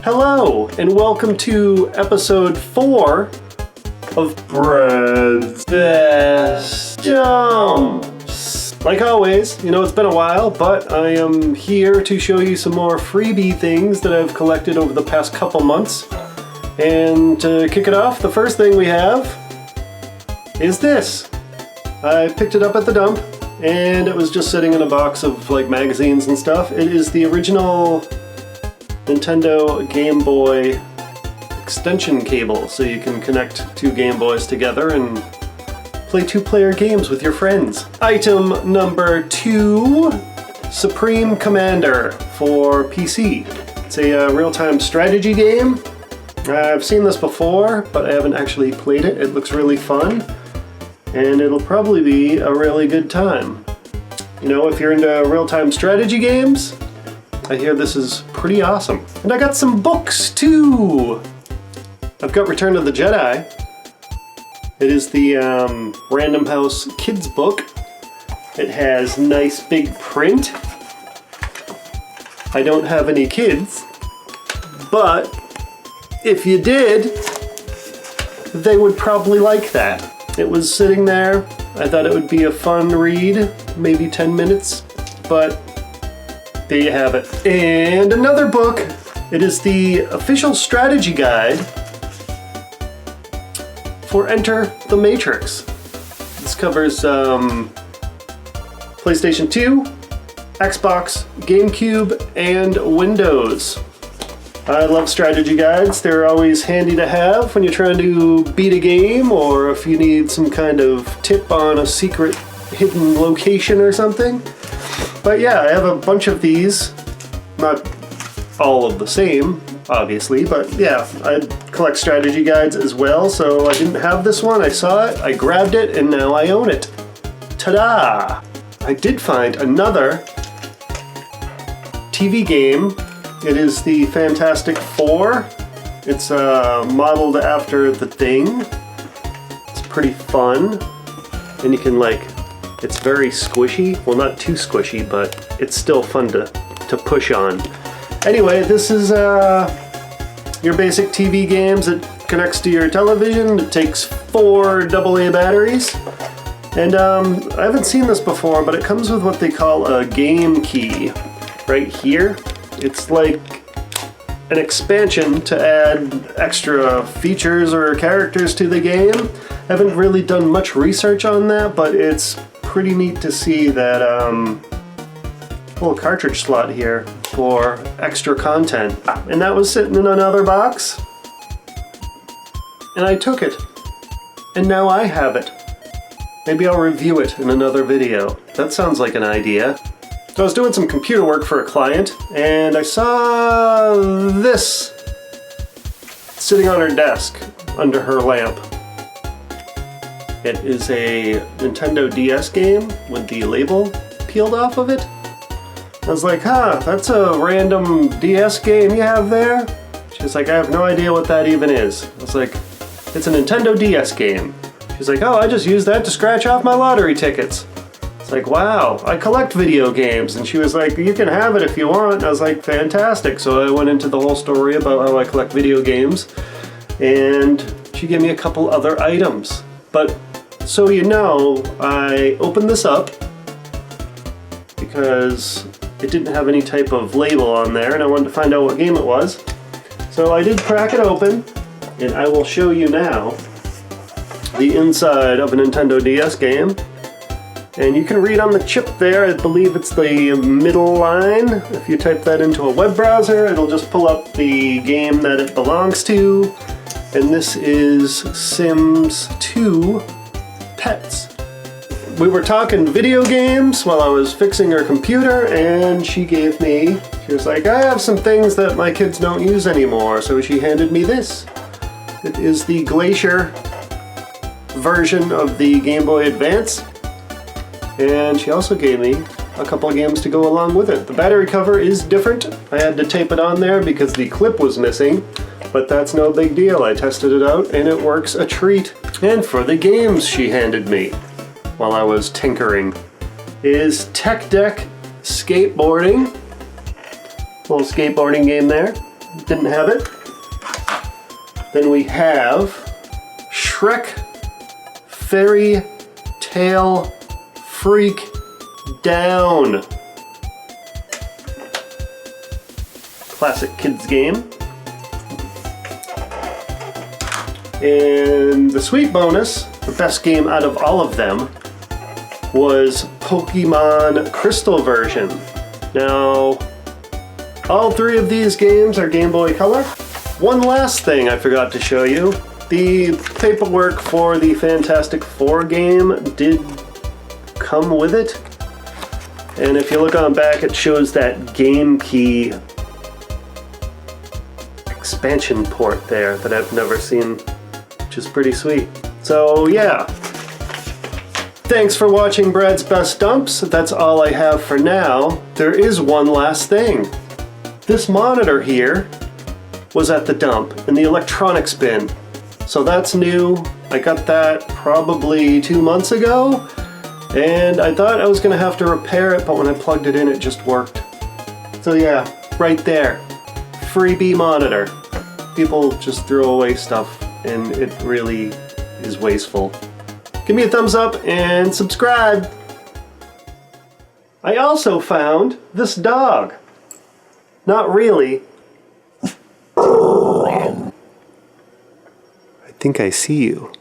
Hello, and welcome to episode 4 of Brad's Best Jumps. Like always, it's been a while, but I am here to show you some more freebie things that I've collected over the past couple months. And to kick it off, the first thing we have is this. I picked it up at the dump, and it was just sitting in a box of magazines and stuff. It is the original Nintendo Game Boy extension cable, so you can connect two Game Boys together and play two-player games with your friends. Item number 2, Supreme Commander for PC. It's a real-time strategy game. I've seen this before, but I haven't actually played it. It looks really fun, and it'll probably be a really good time. If you're into real-time strategy games, I hear this is pretty awesome. And I got some books too! I've got Return of the Jedi. It is the Random House Kids book. It has nice big print. I don't have any kids, but if you did, they would probably like that. It was sitting there. I thought it would be a fun read, maybe 10 minutes, but there you have it. And another book. It is the official strategy guide for Enter the Matrix. This covers PlayStation 2, Xbox, GameCube, and Windows. I love strategy guides. They're always handy to have when you're trying to beat a game, or if you need some kind of tip on a secret hidden location or something. But yeah, I have a bunch of these. Not all of the same, obviously, but yeah, I collect strategy guides as well, so I didn't have this one. I saw it, I grabbed it, and now I own it. Ta-da! I did find another TV game. It is the Fantastic Four. It's modeled after The Thing. It's pretty fun. And you can it's very squishy. Well, not too squishy, but it's still fun to push on. Anyway, this is your basic TV games. It connects to your television. It takes 4 AA batteries. And I haven't seen this before, but it comes with what they call a game key right here. It's like an expansion to add extra features or characters to the game. I haven't really done much research on that, but it's pretty neat to see that little cartridge slot here for extra content. And that was sitting in another box, and I took it. And now I have it. Maybe I'll review it in another video. That sounds like an idea. So I was doing some computer work for a client, and I saw this sitting on her desk under her lamp. It is a Nintendo DS game with the label peeled off of it. I was like, that's a random DS game you have there? She's like, I have no idea what that even is. I was like, it's a Nintendo DS game. She's like, I just use that to scratch off my lottery tickets. It's like, wow, I collect video games. And she was like, you can have it if you want. And I was like, fantastic. So I went into the whole story about how I collect video games. And she gave me a couple other items. But so I opened this up because it didn't have any type of label on there, and I wanted to find out what game it was. So I did crack it open, and I will show you now the inside of a Nintendo DS game. And you can read on the chip there, I believe it's the middle line. If you type that into a web browser, it'll just pull up the game that it belongs to. And this is Sims 2 Pets. We were talking video games while I was fixing her computer, and she was like, I have some things that my kids don't use anymore, so she handed me this. It is the Glacier version of the Game Boy Advance, and she also gave me a couple of games to go along with it. The battery cover is different. I had to tape it on there because the clip was missing, but that's no big deal. I tested it out and it works a treat. And for the games she handed me while I was tinkering is Tech Deck Skateboarding. Little skateboarding game there. didn't have it. Then we have Shrek Fairy Tale Freak Down. Classic kids game. And the sweet bonus, the best game out of all of them, was Pokemon Crystal version. Now, all three of these games are Game Boy Color. One last thing I forgot to show you. The paperwork for the Fantastic Four game did come with it. And if you look on back, it shows that Game Key expansion port there that I've never seen, which is pretty sweet. So yeah, thanks for watching Brad's Best Dumps. That's all I have for now. There is one last thing. This monitor here was at the dump in the electronics bin. So that's new. I got that probably 2 months ago, and I thought I was gonna have to repair it, but when I plugged it in, it just worked. So yeah, right there. Freebie monitor. People just throw away stuff, and it really is wasteful. Give me a thumbs up and subscribe. I also found this dog. Not really. I think I see you.